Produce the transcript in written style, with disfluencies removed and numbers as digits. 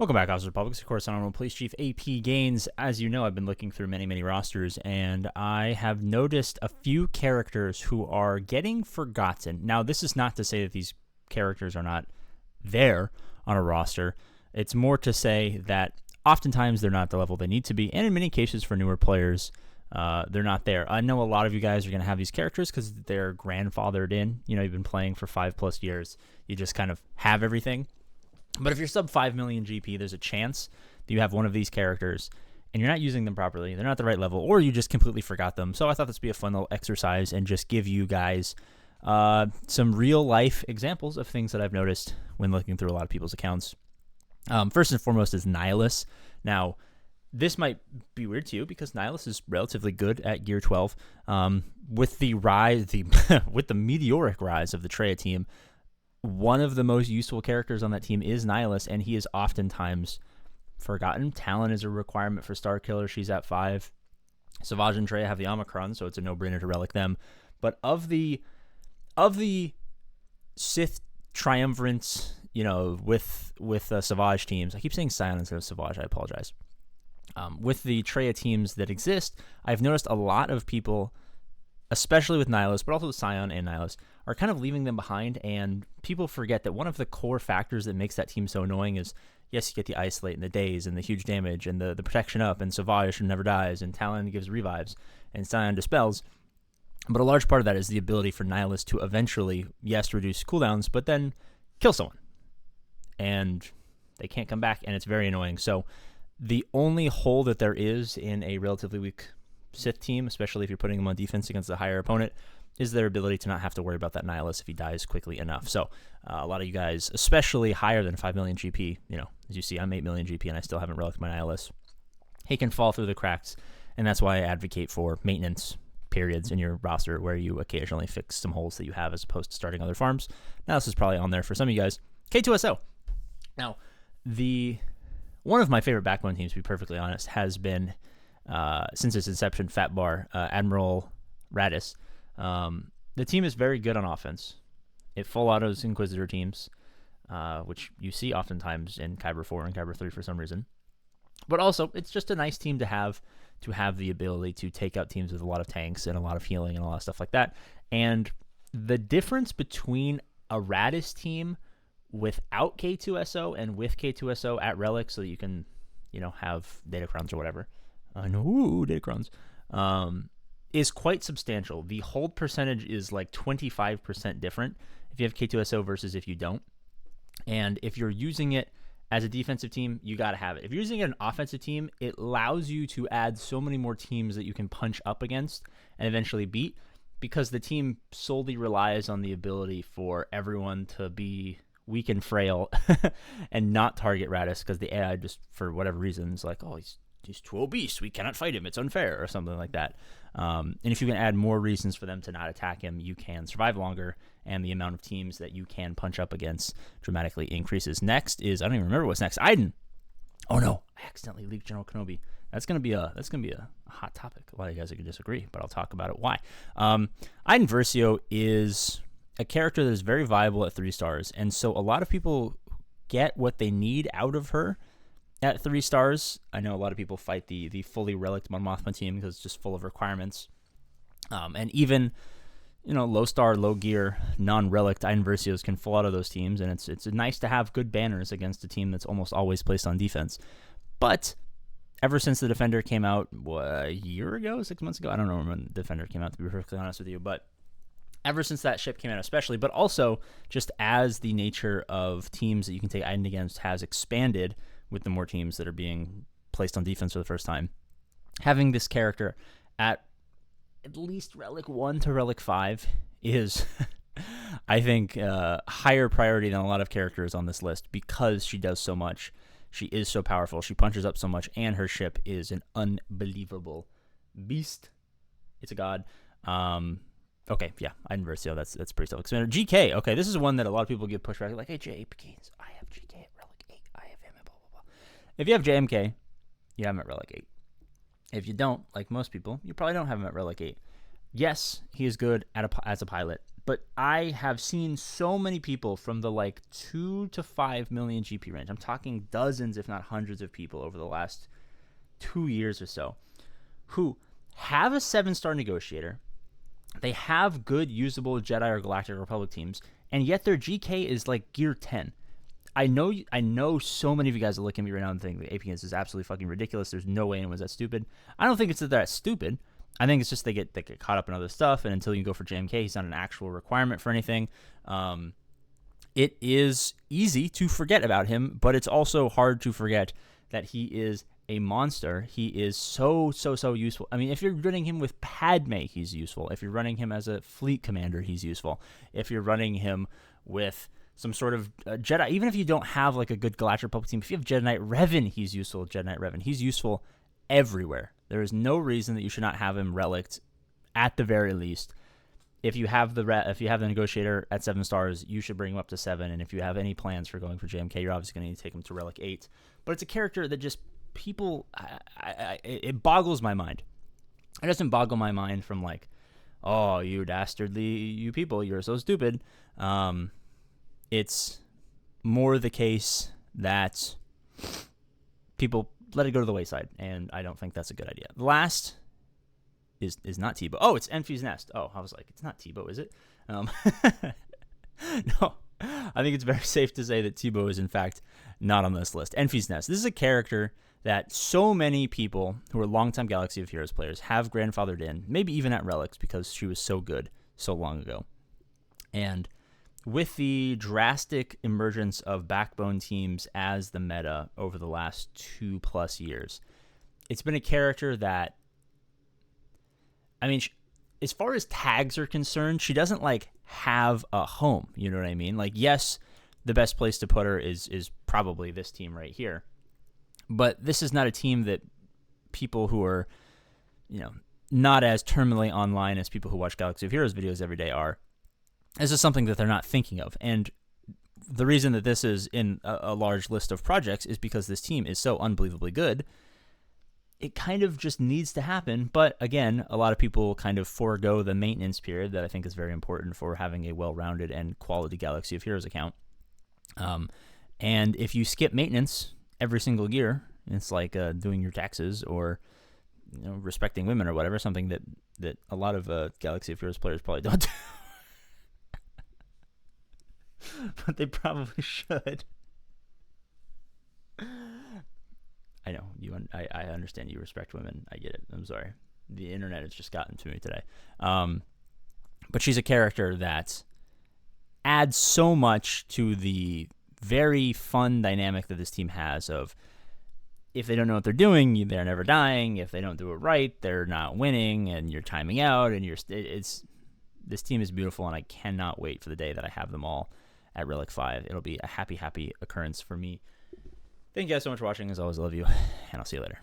Welcome back, Officer Republics. Of course, Honorable Police Chief APGAINS. As you know, I've been looking through many rosters, and I have noticed a few characters who are getting forgotten. Now, this is not to say that these characters are not there on a roster. It's more to say that oftentimes they're not at the level they need to be, and in many cases for newer players, they're not there. I know a lot of you guys are going to have these characters because they're grandfathered in. You know, you've been playing for 5+ years. You just kind of have everything. But if you're sub 5 million GP, there's a chance that you have one of these characters and you're not using them properly. They're not at the right level, or you just completely forgot them. So I thought this would be a fun little exercise and just give you guys some real life examples of things that I've noticed when looking through a lot of people's accounts. First and foremost is Nihilus. Now, this might be weird to you because Nihilus is relatively good at Gear 12. With the rise, with the meteoric rise of the Treya team, one of the most useful characters on that team is Nihilus, and he is oftentimes forgotten. Talon is a requirement for Star Killer. She's at 5. Savage and Treya have the Omicron, so it's a no-brainer to relic them. But of the Sith triumvirates, you know, with Savage teams, I keep saying Scion instead of Savage, I apologize. With the Treya teams that exist, I've noticed a lot of people, especially with Nihilus, but also with Scion and Nihilus, are kind of leaving them behind, and people forget that one of the core factors that makes that team so annoying is, yes, you get the Isolate and the Daze and the huge damage and the protection up, and Savage never dies, and Talon gives revives, and Scion dispels, but a large part of that is the ability for Nihilus to eventually, yes, reduce cooldowns, but then kill someone, and they can't come back, and it's very annoying. So the only hole that there is in a relatively weak Sith team, especially if you're putting them on defense against a higher opponent, is their ability to not have to worry about that Nihilus if he dies quickly enough. So a lot of you guys, especially higher than 5 million GP, you know, as you see, I'm 8 million GP and I still haven't reliced my Nihilus. He can fall through the cracks, and that's why I advocate for maintenance periods in your roster where you occasionally fix some holes that you have as opposed to starting other farms. Now this is probably on there for some of you guys. K2SO. Now, one of my favorite backbone teams, to be perfectly honest, has been, since its inception, Fat Bar, Admiral Radis. The team is very good on offense. It full autos Inquisitor teams, which you see oftentimes in Kyber 4 and Kyber 3 for some reason. But also, it's just a nice team to have the ability to take out teams with a lot of tanks and a lot of healing and a lot of stuff like that. And the difference between a Radis team without K2SO and with K2SO at Relic, so that you can, you know, have Datacrons or whatever. No, Datacrons. Is quite substantial. The hold percentage is like 25% different if you have K2SO versus if you don't. And if you're using it as a defensive team, you got to have it. If you're using it as an offensive team, it allows you to add so many more teams that you can punch up against and eventually beat, because the team solely relies on the ability for everyone to be weak and frail and not target Radis, because the AI just, for whatever reason, is like, oh, he's too obese, we cannot fight him, it's unfair, or something like that. And if you can add more reasons for them to not attack him, you can survive longer, and the amount of teams that you can punch up against dramatically increases. Next is, I don't even remember what's next. Aiden. Oh no, I accidentally leaked General Kenobi. That's gonna be a hot topic. A lot of you guys are gonna disagree, but I'll talk about it. Why? Aiden Versio is a character that is very viable at 3 stars, and so a lot of people get what they need out of her at 3 stars. I know a lot of people fight the fully relict Mon Mothma team because it's just full of requirements. And even, you know, low star, low gear, non-relict Aiden Versios can fall out of those teams, and it's nice to have good banners against a team that's almost always placed on defense. But ever since the Defender came out, a year ago, 6 months ago, I don't know when the Defender came out, to be perfectly honest with you, but ever since that ship came out especially, but also just as the nature of teams that you can take Aiden against has expanded with the more teams that are being placed on defense for the first time, having this character at least Relic 1 to Relic 5 is, I think, higher priority than a lot of characters on this list, because she does so much. She is so powerful. She punches up so much, and her ship is an unbelievable beast. It's a god. Okay, yeah, Aiden Versio, that's pretty self-explanatory. GK, okay, this is one that a lot of people give pushback, like, hey, APGAINS, I have GK at Relic 8, I have him at blah, blah, blah. If you have JMK, you have him at Relic 8. If you don't, like most people, you probably don't have him at Relic 8. yes, he is good as a pilot, but I have seen so many people from the like 2 to 5 million GP range. I'm talking dozens, if not hundreds of people over the last 2 years or so who have a 7-star negotiator. They have good usable Jedi or Galactic Republic teams, and yet their GK is like gear 10. I know so many of you guys are looking at me right now and think the APGAINS is absolutely fucking ridiculous. There's no way anyone's that stupid. I don't think it's that they're stupid. I think it's just they get caught up in other stuff, and until you go for JMK, he's not an actual requirement for anything. It is easy to forget about him, but it's also hard to forget that he is a monster. He is so useful. I mean, if you're running him with Padme, he's useful. If you're running him as a fleet commander, he's useful. If you're running him with some sort of Jedi, even if you don't have like a good Galactic Republic team, if you have Jedi Knight Revan, he's useful. Jedi Knight Revan, he's useful everywhere. There is no reason that you should not have him relicked at the very least. If you have the negotiator at 7 stars, you should bring him up to 7. And if you have any plans for going for JMK, you're obviously going to need to take him to relic 8. But it's a character that just people, it boggles my mind. It doesn't boggle my mind from like, oh, you dastardly, you people, you're so stupid. It's more the case that people let it go to the wayside, and I don't think that's a good idea. The last is not Tebow. Oh, it's Enfy's Nest. Oh, I was like, it's not Tebow, is it? No, I think it's very safe to say that Tebow is in fact not on this list. Enfy's Nest. This is a character that so many people who are longtime Galaxy of Heroes players have grandfathered in, maybe even at Relics, because she was so good so long ago. And with the drastic emergence of backbone teams as the meta over the last 2+ years, it's been a character that, I mean, as far as tags are concerned, she doesn't like have a home. You know what I mean? Like, yes, the best place to put her is probably this team right here. But this is not a team that people who are, not as terminally online as people who watch Galaxy of Heroes videos every day are. This is something that they're not thinking of. And the reason that this is in a large list of projects is because this team is so unbelievably good. It kind of just needs to happen. But again, a lot of people kind of forego the maintenance period that I think is very important for having a well-rounded and quality Galaxy of Heroes account. And if you skip maintenance every single year, it's like doing your taxes or respecting women or whatever, something that a lot of Galaxy of Heroes players probably don't do. But they probably should. I know I understand you respect women. I get it. I'm sorry. The internet has just gotten to me today. But she's a character that adds so much to the very fun dynamic that this team has of, if they don't know what they're doing, they're never dying. If they don't do it right, they're not winning, and you're timing out. And this team is beautiful, and I cannot wait for the day that I have them all at Relic 5. It'll be a happy occurrence for me. Thank you guys so much for watching. As always, I love you, and I'll see you later.